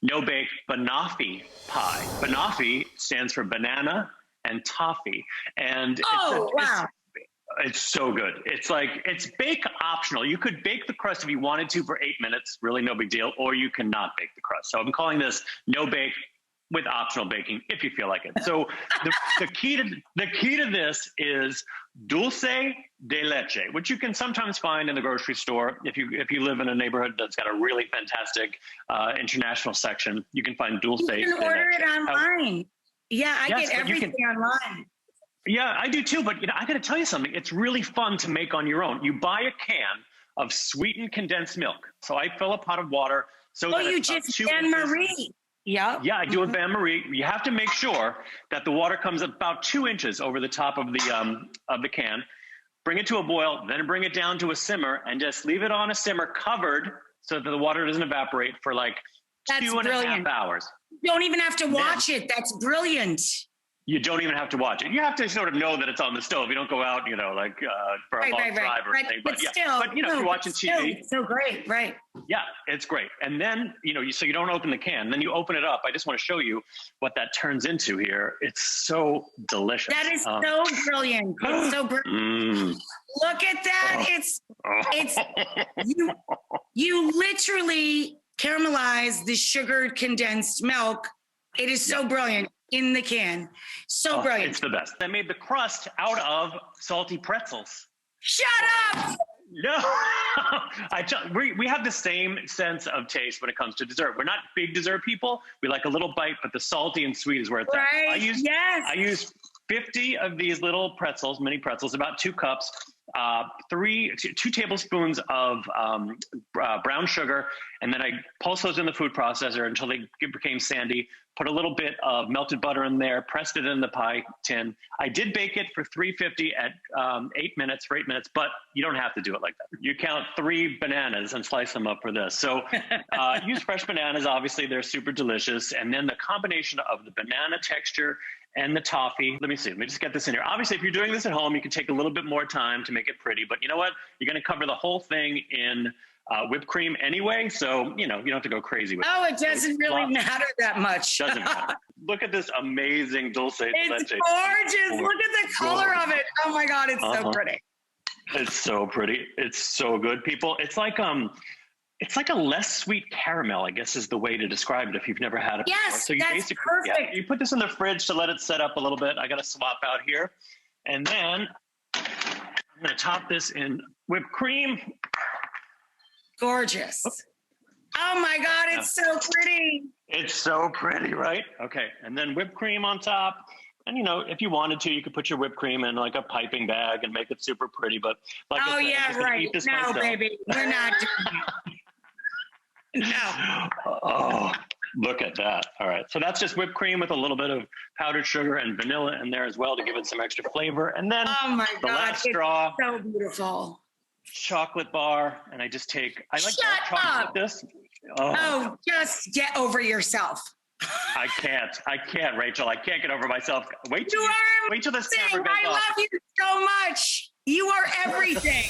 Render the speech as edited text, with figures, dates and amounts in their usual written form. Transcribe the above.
no-bake Banoffee pie. Banoffee stands for banana and toffee. And it's so good. It's bake optional. You could bake the crust if you wanted to for 8 minutes, really no big deal, or you cannot bake the crust. So I'm calling this no bake with optional baking if you feel like it. So the key to this is dulce de leche, which you can sometimes find in the grocery store. If you live in a neighborhood that's got a really fantastic international section, you can find dulce de leche. You can order it online. I get everything online. Yeah, I do too. But I got to tell you something. It's really fun to make on your own. You buy a can of sweetened condensed milk. So I fill a pot of water. You just Bain-Marie. Yeah. Yeah, I do a bain-marie. You have to make sure that the water comes about 2 inches over the top of the can. Bring it to a boil, then bring it down to a simmer, and just leave it on a simmer covered so that the water doesn't evaporate for like That's 2.5 hours. You don't even have to watch it. That's brilliant. You don't even have to watch it. You have to sort of know that it's on the stove. You don't go out, for a long drive or anything. But still, if you're watching TV. It's so great, right? Yeah, it's great. And then, so you don't open the can. Then you open it up. I just want to show you what that turns into here. It's so delicious. That is so brilliant. It's so brilliant. Look at that. It's you literally caramelize the sugared condensed milk. It is so brilliant. In the can. So brilliant. It's the best. I made the crust out of salty pretzels. Shut up! No. We have the same sense of taste when it comes to dessert. We're not big dessert people. We like a little bite, but the salty and sweet is where it's at. I use 50 of these little pretzels, mini pretzels, about 2 cups, 2 tablespoons of brown sugar, and then I pulse those in the food processor until they became sandy. Put a little bit of melted butter in there, pressed it in the pie tin. I did bake it for 350 at 8 minutes, but you don't have to do it like that. You count 3 bananas and slice them up for this. So use fresh bananas. Obviously, they're super delicious. And then the combination of the banana texture and the toffee. Let me just get this in here. Obviously, if you're doing this at home, you can take a little bit more time to make it pretty. But you know what? You're going to cover the whole thing in whipped cream anyway, so you don't have to go crazy with it. Oh, it doesn't really matter that much. Doesn't matter. Look at this amazing dulce de leche. It's gorgeous. Look at the color of it. Oh my God, it's so pretty. It's so pretty. It's so good, people. It's like a less sweet caramel, I guess is the way to describe it if you've never had it before. Yes, So that's perfect. You put this in the fridge to let it set up a little bit. I got to swap out here. And then I'm going to top this in whipped cream. Gorgeous. Oh my God, it's so pretty. It's so pretty, right? Okay, and then whipped cream on top. And if you wanted to, you could put your whipped cream in like a piping bag and make it super pretty. But like I said, I'm just gonna eat this myself. Baby, we're not doing that. No. Oh, look at that. All right, so that's just whipped cream with a little bit of powdered sugar and vanilla in there as well to give it some extra flavor. And then the last straw. So beautiful. Chocolate bar, and I just take. I like dark chocolate with this. Oh, just get over yourself. I can't, Rachel. I can't get over myself. Wait till this camera goes off. I love you so much. You are everything.